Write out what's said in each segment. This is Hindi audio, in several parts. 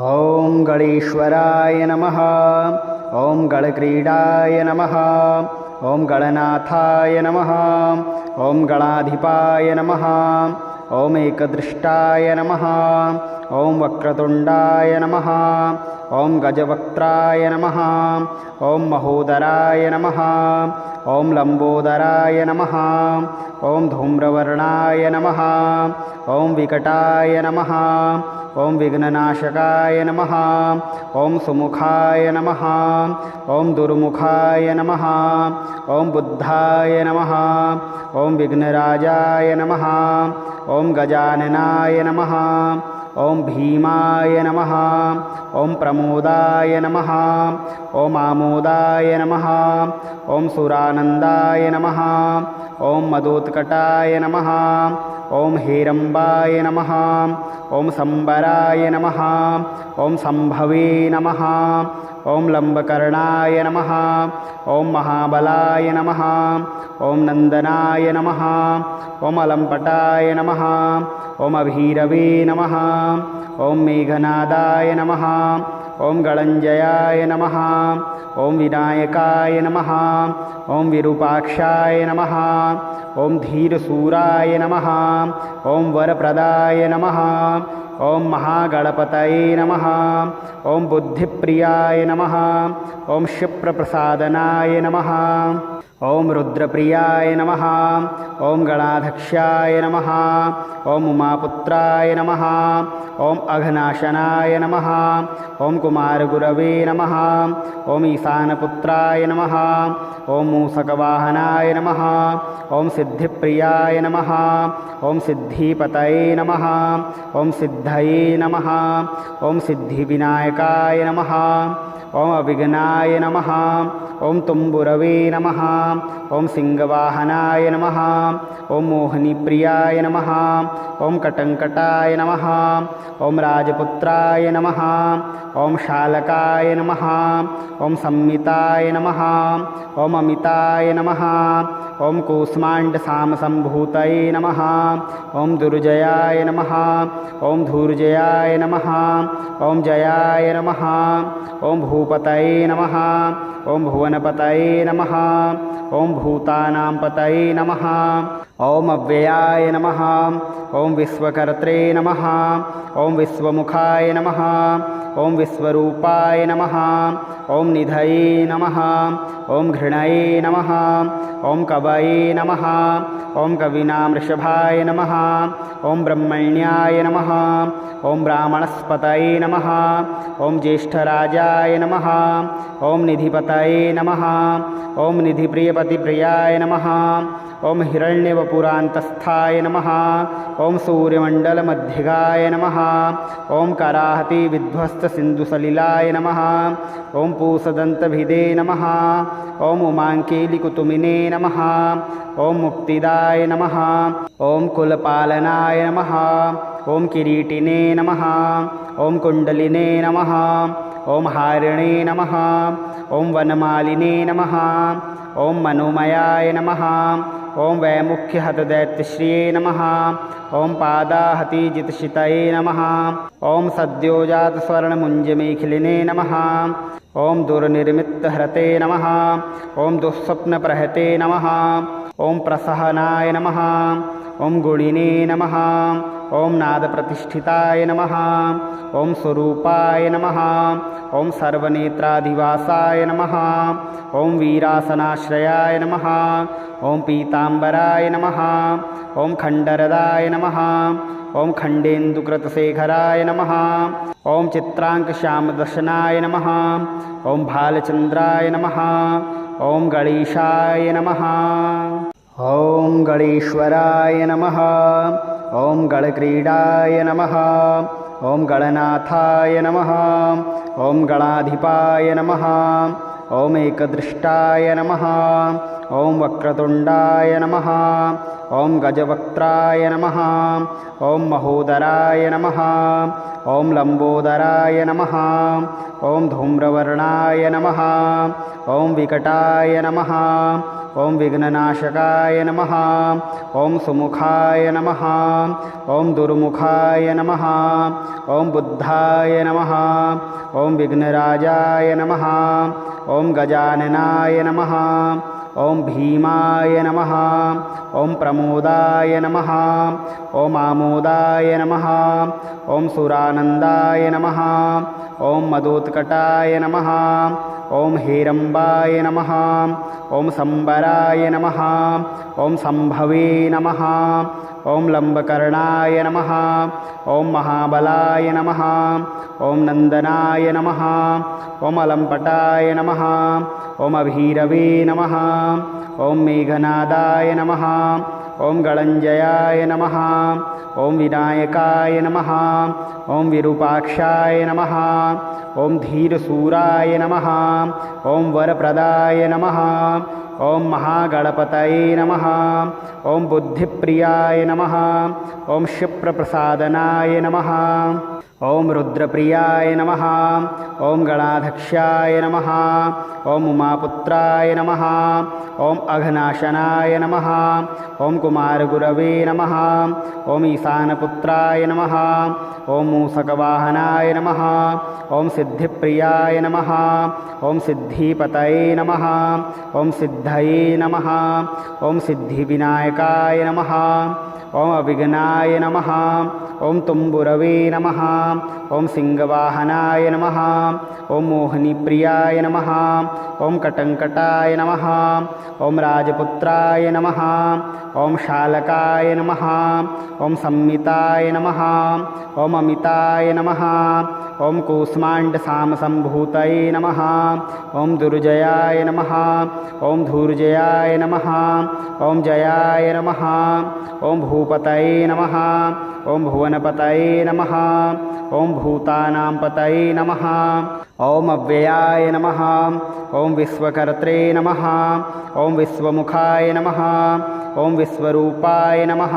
ॐ गणेश्वराय नमः। ॐ गणक्रीडाय नमः। ॐ गणनाथाय नमः। ॐ गणाधिपाय नमः। ॐ एकदृष्टाय नमः। ॐ वक्रतुण्डाय नमः। ॐ गजवक्त्राय नमः। ॐ महोदराय नमः। ॐ लम्बोदराय नमः। ॐ धूम्रवर्णाय नमः। ॐ विकटाय नमः। ॐ विघ्ननाशकाय नमः। ॐ सुमुखाय नमः। ॐ दुर्मुखाय नमः। ॐ बुद्धाय नमः। ॐ विघ्नराजाय नमः। ॐ गजाननाय नमः। ॐ भीमाय नमः। ॐ प्रमोदाय नमः। ॐ आमोदाय नमः। ॐ सुरानन्दाय नमः। ॐ मदोत्कटाय नमः। ॐ हेरम्बाय नमः। ॐ सम्बराय नमः। ॐ सम्भवे नमः। ॐ लम्बकर्णाय नमः। ॐ महाबलाय नमः। ॐ नन्दनाय नमः। ॐ अलम्पटाय नमः। ॐ अभीरवे नमः। ॐ मेघनादाय नमः। ॐ गणञ्जयाय नमः। ॐ विनायकाय नमः। ॐ विरूपाक्षाय नमः। ॐ धीरशूराय नमः। ॐ वरप्रदाय नमः। ॐ महागणपतये नमः। ॐ बुद्धिप्रियाय नमः। ॐ क्षिप्रप्रसादनाय नमः। ॐ रुद्रप्रियाय नमः। ॐ गणाध्यक्षाय नमः। ॐ उमापुत्राय नमः। ॐ अघनाशनाय नमः। ॐ कुमारगुरवे नमः। ॐ ईशानपुत्राय नमः। ॐ मूषकवाहनाय नमः। ॐ सिद्धिप्रियाय नमः। ॐ सिद्धिपतये नमः। ॐ सिद्धये नमः। ॐ सिद्धिविनायकाय नमः। ॐ अविघ्नाय नमः। ॐ तुम्बुरवे नमः। ॐ सिंहवाहनाय नमः। ॐ मोहिनीप्रियाय नमः। ॐ कटङ्कटाय नमः। ॐ राजपुत्राय नमः। ॐ शालकाय नमः। ॐ संमिताय नमः। ॐ अमिताय नमः। ॐ कूष्माण्डसामसम्भूतये नमः। ॐ दुर्जयाय नमः। ॐ धूर्जयाय नमः। ॐ जयाय नमः। ॐ भूपतये नमः। ॐ भुवनपतये नमः। ॐ भूतानां पतये नमः। ॐ अव्ययाय नमः। ॐ विश्वकर्त्रे नमः। ॐ विश्वमुखाय नमः। ॐ विश्वरूपाय नमः। ॐ निधये नमः। ॐ घृणये नमः। ॐ कवये नमः। ॐ कवीनां वृषभाय नमः। ॐ ब्रह्मण्याय नमः। ॐ ब्राह्मणस्पतये नमः। ॐ ज्येष्ठराजाय नमः। ॐ निधिपतये नमः। ॐ निधिप्रियपतिप्रियाय नमः। ॐ हिरण्यवपुरान्तस्थाय नमः। ॐ सूर्यमण्डलमध्यगाय नमः। ॐ कराहति विध्वस्तसिन्धुसलिलाय नमः। ॐ पूषदन्तभिदे नमः। ॐ उमाङ्केलिकुतुमिने नमः। ॐ मुक्तिदाय नमः। ॐ कुलपालनाय नमः। ॐ किरीटिने नमः। ॐ कुण्डलिने नमः। ॐ हारिणे नमः। ॐ वनमालिने नमः। ॐ मनोमयाय नमः। ॐ वैमुख्यहतदैत्यश्रिये नमः। ॐ पादाहतिजितशितये नमः। ॐ सद्योजातस्वर्णमुञ्जमेखिलिने नमः। ॐ दुर्निर्मितहरते नमः। ॐ दुःस्वप्नप्रहते नमः। ॐ प्रसहनाय नमः। ॐ गुणिने नमः। ॐ नादप्रतिष्ठिताय नमः। ॐ स्वरूपाय नमः। ॐ सर्वनेत्राधिवासाय नमः। ॐ वीरासनाश्रयाय नमः। ॐ पीताम्बराय नमः। ॐ खण्डरदाय नमः। ॐ खण्डेन्दुकृतशेखराय नमः। ॐ चित्राङ्कश्यामदर्शनाय नमः। ॐ भालचन्द्राय नमः। ॐ गणेशाय नमः। ॐ गणेश्वराय नमः। ॐ गणक्रीडाय नमः। ॐ गणनाथाय नमः। ॐ गणाधिपाय नमः। ॐ एकदृष्टाय नमः। ॐ वक्रतुण्डाय नमः ॐ गजवक्त्राय नमः ॐ महोदराय नमः ॐ लम्बोदराय नमः ॐ धूम्रवर्णाय नमः ॐ विकटाय नमः ॐ विघ्ननाशकाय नमः ॐ सुमुखाय नमः ॐ दुर्मुखाय नमः ॐ बुद्धाय नमः ॐ विघ्नराजाय नमः ॐ गजाननाय नमः ॐ भीमाय नमः ॐ प्रमोदाय नमः ॐ आमोदाय नमः ॐ सुरानन्दाय नमः ॐ मदोत्कटाय नमः ॐ हेरम्बाय नमः ॐ सम्बराय नमः ॐ सम्भवे नमः ॐ लम्बकर्णाय नमः ॐ महाबलाय नमः ॐ नन्दनाय नमः ॐ अलम्पटाय नमः ॐ अभीरवे नमः ॐ मेघनादाय नमः ॐ गणञ्जयाय नमः ॐ विनायकाय नमः ॐ विरूपाक्षाय नमः ॐ धीरसूराय नमः ॐ वरप्रदाय नमः ॐ महागणपतये नमः ॐ बुद्धिप्रियाय नमः ॐ क्षिप्रप्रसादनाय नमः ॐ रुद्रप्रियाय नमः ॐ गणाध्यक्षाय नमः ॐ उमापुत्राय नमः ॐ अघनाशनाय नमः ॐ कुमारगुरवे नमः ॐ ईशानपुत्राय नमः ॐ मूषकवाहनाय नमः ॐ सिद्धिप्रियाय नमः ॐ सिद्धिपतये नमः ॐ सिद्धये नमः ॐ सिद्धिविनायकाय नमः ॐ अविघ्नाय नमः ॐ तुम्बुरवे नमः ॐ सिंहवाहनाय नमः ॐ मोहिनीप्रियाय नमः ॐ कटङ्कटाय नमः ॐ राजपुत्राय नमः ॐ शालकाय नमः ॐ संमिताय नमः ॐ अमिताय नमः ॐ कूष्माण्डसामसम्भूतये नमः ॐ दुर्जयाय नमः ॐ धूर्जयाय नमः ॐ जयाय नमः ॐ भूपतये नमः ॐ भुवनपतये नमः ॐ भूतानां पतये नमः ॐ अव्ययाय नमः ॐ विश्वकर्त्रे नमः ॐ विश्वमुखाय नमः ॐ विश्वरूपाय नमः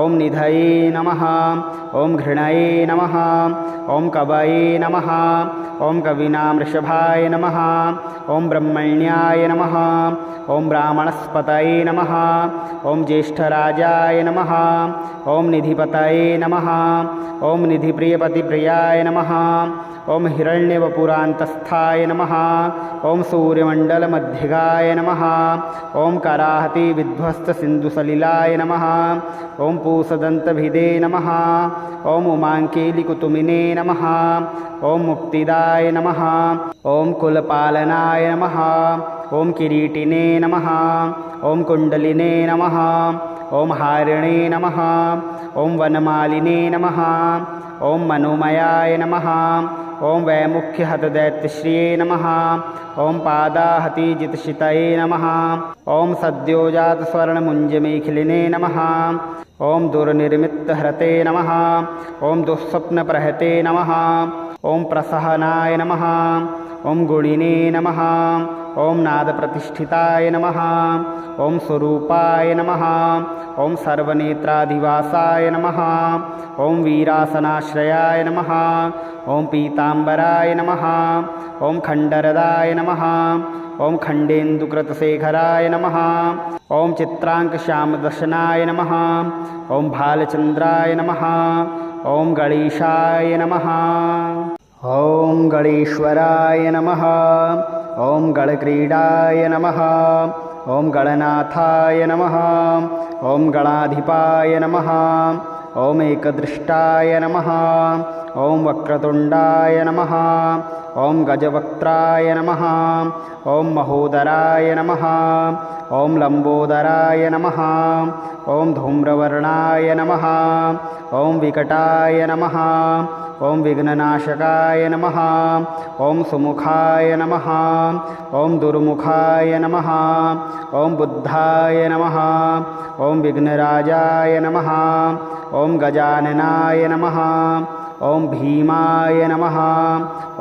ॐ निधये नमः ॐ घृणये नमः ॐ कवये नमः ॐ कवीनां वृषभाय नमः ॐ ब्रह्मण्याय नमः ॐ ब्राह्मणस्पतये नमः ॐ ज्येष्ठराजाय नमः ॐ निधिपतये नमः ॐ निधिप्रियपतिप्रियाय नमः ॐ हिरण्यवपुरान्तस्थाय नमः ॐ सूर्यमण्डलमध्यगाय नमः ॐ कराहति विध्वस्तसिन्धुसलिलाय नमः ॐ पूषदन्तभिदे नमः ॐ उमाङ्केलिकुतुमिने नमः ॐ मुक्तिदाय नमः ॐ कुलपालनाय नमः ॐ किरीटिने नमः ॐ कुण्डलिने नमः ॐ हारिणे नमः ॐ वनमालिने नमः ॐ मनोमयाय नमः ॐ वैमुख्यहतदैत्यश्रिये नमः ॐ पादाहतिजितशितये नमः ॐ सद्योजातस्वर्णमुञ्जमेखिलिने नमः ॐ दुर्निर्मित्तहरते नमः ॐ दुःस्वप्नप्रहते नमः ॐ प्रसहनाय नमः ॐ गुणिने नमः ॐ नादप्रतिष्ठिताय नमः ॐ स्वरूपाय नमः ॐ सर्वनेत्राधिवासाय नमः ॐ वीरासनाश्रयाय नमः ॐ पीताम्बराय नमः ॐ खण्डरदाय नमः ॐ खण्डेन्दुकृतशेखराय नमः ॐ चित्राङ्कश्यामदर्शनाय नमः ॐ भालचन्द्राय नमः ॐ गणेशाय नमः ॐ गणेश्वराय नमः ॐ गणक्रीडाय नमः ॐ गणनाथाय नमः ॐ गणाधिपाय नमः ॐ एकदृष्टाय नमः ॐ वक्रतुण्डाय नमः ॐ गजवक्त्राय नमः ॐ महोदराय नमः ॐ लम्बोदराय नमः ॐ धूम्रवर्णाय नमः ॐ विकटाय नमः ॐ विघ्ननाशकाय नमः ॐ सुमुखाय नमः ॐ दुर्मुखाय नमः ॐ बुद्धाय नमः ॐ विघ्नराजाय नमः ॐ गजाननाय नमः ॐ भीमाय नमः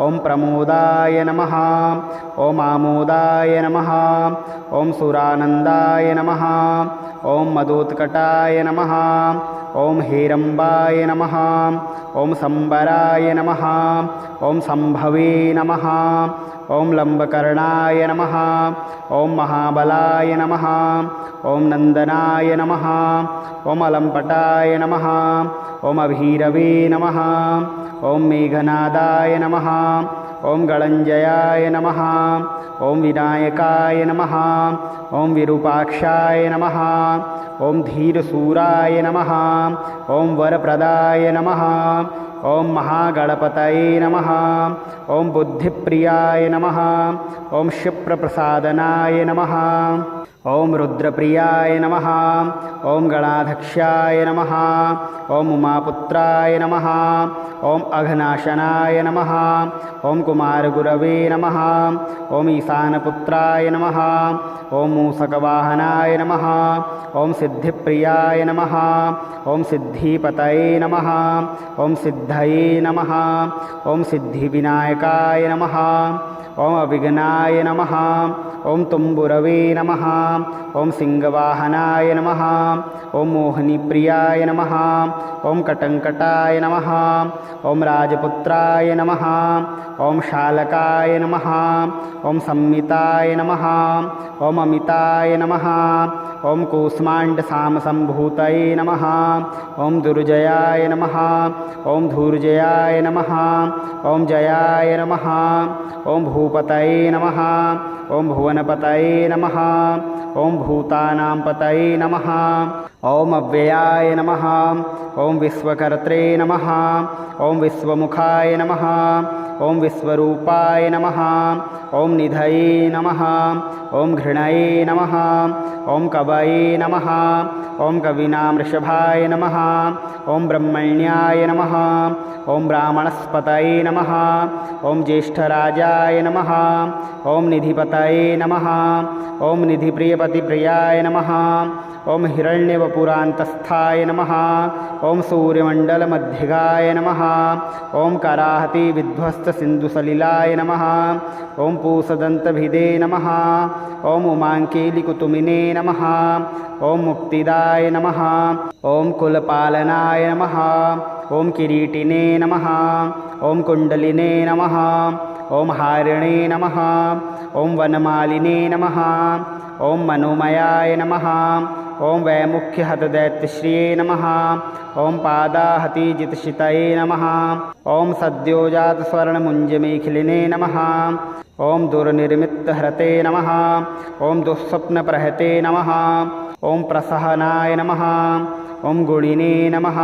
ॐ प्रमोदाय नमः ॐ आमोदाय नमः ॐ सुरानन्दाय नमः ॐ मदोत्कटाय नमः ॐ हेरम्बाय नमः ॐ सम्बराय नमः ॐ सम्भवे नमः ॐ लम्बकर्णाय नमः ॐ महाबलाय नमः ॐ नन्दनाय नमः ॐ अलम्पटाय नमः ॐ अभीरवे नमः ॐ मेघनादाय नमः ॐ गणञ्जयाय नमः ॐ विनायकाय नमः ॐ विरूपाक्षाय नमः ॐ धीरसूराय नमः ॐ वरप्रदाय नमः ॐ महागणपतये नमः ॐ बुद्धिप्रियाय नमः ॐ क्षिप्रप्रसादनाय नमः ॐ रुद्रप्रियाय नमः ॐ गणाध्यक्षाय नमः ॐ उमापुत्राय नमः ॐ अघनाशनाय नमः ॐ कुमारगुरवे नमः ॐ ईशानपुत्राय नमः ॐ मूषकवाहनाय नमः ॐ सिद्धिप्रियाय नमः ॐ सिद्धिपतये नमः ॐ सिद्धये नमः ॐ सिद्धिविनायकाय नमः ॐ अविघ्नाय नमः ॐ तुम्बुरवे नमः ॐ सिंहवाहनाय नमः ॐ मोहिनीप्रियाय नमः ॐ कटङ्कटाय नमः ॐ राजपुत्राय नमः ॐ शालकाय नमः ॐ संमिताय नमः ॐ अमिताय नमः ॐ कूष्माण्डसामसम्भूतये नमः ॐ दुर्जयाय नमः ॐ धूर्जयाय नमः ॐ जयाय नमः ॐ भूपतये नमः ॐ भुवनपतये नमः ॐ भूतानां पतये नमः ॐ अव्ययाय नमः ॐ विश्वकर्त्रे नमः ॐ विश्वमुखाय नमः ॐ विश्वरूपाय नमः ॐ निधये नमः ॐ घृणये नमः ॐ कवये नमः ॐ कवीनां वृषभाय नमः ॐ ब्रह्मण्याय नमः ॐ ब्राह्मणस्पतये नमः ॐ ज्येष्ठराजाय नमः ॐ निधिपतये नमः ॐ निधिप्रियपतिप्रियाय नमः ॐ हिरण्यवपुरान्तस्थाय नमः ॐ सूर्यमण्डलमध्यगाय नमः ॐ कराहति विध्वस्तसिन्धुसलिलाय नमः ॐ पूषदन्तभिदे नमः ॐ उमाङ्केलिकुतुमिने नमः ॐ मुक्तिदाय नमः ॐ कुलपालनाय नमः ॐ किरीटिने नमः ॐ कुण्डलिने नमः ॐ हारिणे नमः ॐ वनमालिने नमः ॐ मनोमयाय नमः ॐ वैमुख्यहतदैत्यश्रिये नमः ॐ पादाहतिजितशितये नमः ॐ सद्योजातस्वर्णमुञ्जमेखिलिने नमः ॐ दुर्निर्मित्तहरते नमः ॐ दुःस्वप्नप्रहते नमः ॐ प्रसहनाय नमः ॐ गुणिने नमः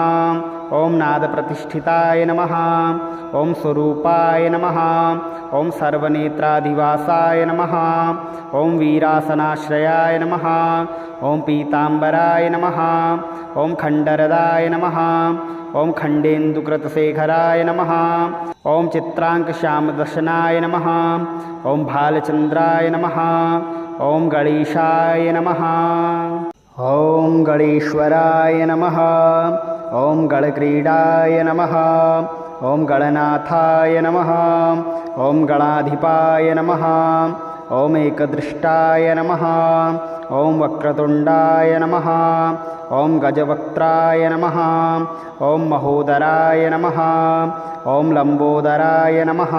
ॐ नादप्रतिष्ठिताय नमः ॐ स्वरूपाय नमः ॐ सर्वनेत्राधिवासाय नमः ॐ वीरासनाश्रयाय नमः ॐ पीताम्बराय नमः ॐ खण्डरदाय नमः ॐ खण्डेन्दुकृतशेखराय नमः ॐ चित्राङ्कश्यामदर्शनाय नमः ॐ भालचन्द्राय नमः ॐ गणेशाय नमः ॐ गणेश्वराय नमः ॐ गणक्रीडाय नमः ॐ गणनाथाय नमः ॐ गणाधिपाय नमः ॐ एकदृष्टाय नमः ॐ वक्रतुण्डाय नमः ॐ गजवक्त्राय नमः ॐ महोदराय नमः ॐ लम्बोदराय नमः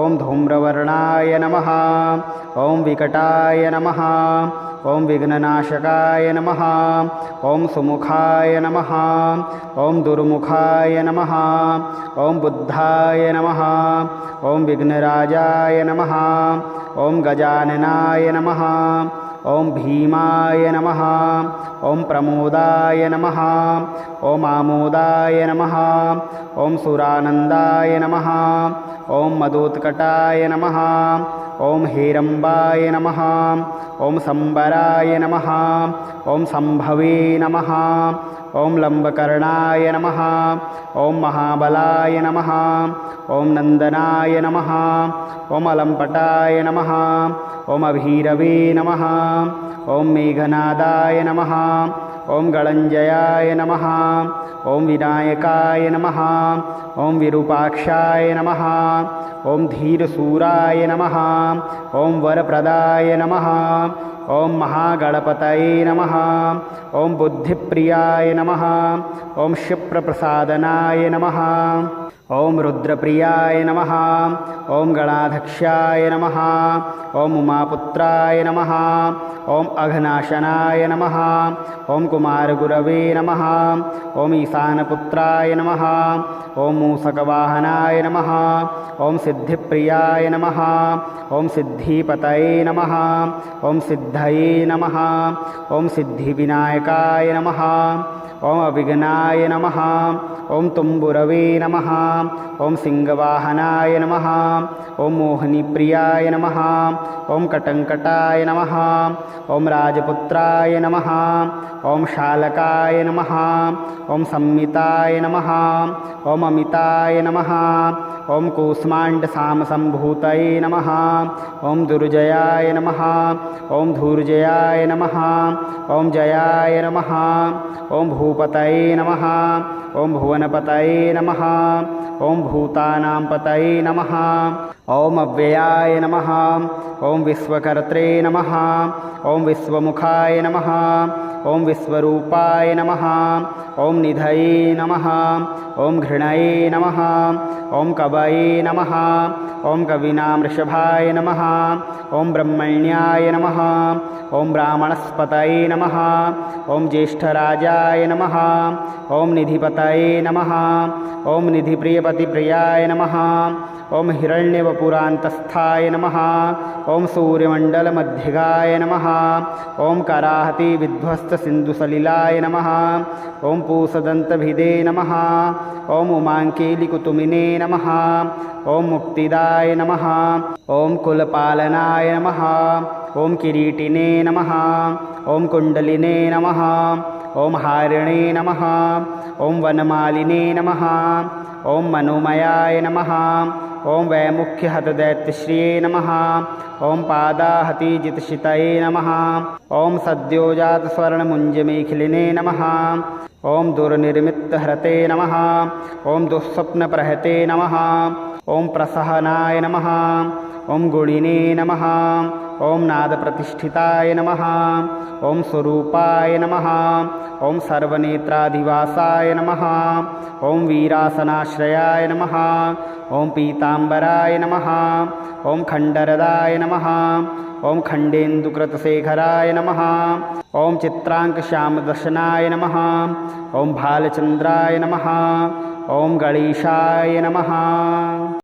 ॐ धूम्रवर्णाय नमः ॐ विकटाय नमः ॐ विघ्ननाशकाय नमः ॐ सुमुखाय नमः ॐ दुर्मुखाय नमः ॐ बुद्धाय नमः ॐ विघ्नराजाय नमः ॐ गजाननाय नमः ॐ भीमाय नमः ॐ प्रमोदाय नमः ॐ आमोदाय नमः ॐ सुरानन्दाय नमः ॐ मदोत्कटाय नमः ॐ हेरम्बाय नमः ॐ सम्बराय नमः ॐ सम्भवे नमः ॐ लम्बकर्णाय नमः ॐ महाबलाय नमः ॐ नन्दनाय नमः ॐ अलम्पटाय नमः ॐ अभीरवे नमः ॐ मेघनादाय नमः ॐ गणञ्जयाय नमः ॐ विनायकाय नमः ॐ विरूपाक्षाय नमः ॐ धीरसूराय नमः ॐ वरप्रदाय नमः ॐ महागणपतये नमः ॐ बुद्धिप्रियाय नमः ॐ क्षिप्रप्रसादनाय नमः ॐ रुद्रप्रियाय नमः ॐ गणाध्यक्षाय नमः ॐ उमापुत्राय नमः ॐ अघनाशनाय नमः ॐ कुमारगुरवे नमः ॐ ईशानपुत्राय नमः ॐ मूषकवाहनाय नमः ॐ सिद्धिप्रियाय नमः ॐ सिद्धिपतये नमः ॐ सिद्धये नमः ॐ सिद्धिविनायकाय नमः ॐ अविघ्नाय नमः ॐ तुम्बुरवे नमः ॐ सिंहवाहनाय नमः ॐ मोहिनीप्रियाय नमः ॐ कटङ्कटाय नमः ॐ राजपुत्राय नमः ॐ शालकाय नमः ॐ संमिताय नमः ॐ अमिताय नमः ॐ कूष्माण्डसामसम्भूतये नमः ॐ दुर्जयाय नमः ॐ धूर्जयाय नमः ॐ जयाय नमः ॐ भूपतये नमः ॐ भुवनपतये नमः ॐ भूतानां पतये नमः ॐ अव्ययाय नमः ॐ विश्वकर्त्रे नमः ॐ विश्वमुखाय नमः ॐ विश्वरूपाय नमः ॐ निधये नमः ॐ घृणये नमः ॐ कवये नमः ॐ कवीनां वृषभाय नमः ॐ ब्रह्मण्याय नमः ॐ ब्राह्मणस्पतये नमः ॐ ज्येष्ठराजाय नमः ॐ निधिपतये नमः ॐ निधिप्रियपतिप्रियाय नमः ॐ हिरण्यवपुरान्तस्थाय नमः ॐ सूर्यमण्डलमध्यगाय नमः ॐ कराहति विध्वस्तसिन्धुसलिलाय नमः ॐ पूषदन्तभिदे नमः ॐ उमाङ्केलिकुतुमिने नमः ॐ मुक्तिदाय नमः ॐ कुलपालनाय नमः ॐ किरीटिने नमः ॐ कुण्डलिने नमः ॐ हारिणे नमः ॐ वनमालिने नमः ॐ मनोमयाय नमः ॐ वैमुख्यहतदैत्यश्रिये नमः ॐ पादाहतिजितशितये नमः ॐ सद्योजातस्वर्णमुञ्जमेखिलिने नमः ॐ दुर्निर्मित्तहरते नमः ॐ दुःस्वप्नप्रहते नमः ॐ प्रसहनाय नमः ॐ गुणिने नमः ॐ नादप्रतिष्ठिताय नमः ॐ स्वरूपाय नमः ॐ सर्वनेत्राधिवासाय नमः ॐ वीरासनाश्रयाय नमः ॐ पीताम्बराय नमः ॐ खण्डरदाय नमः ॐ खण्डेन्दुकृतशेखराय नमः ॐ चित्राङ्कश्यामदर्शनाय नमः ॐ भालचन्द्राय नमः ॐ गणेशाय नमः।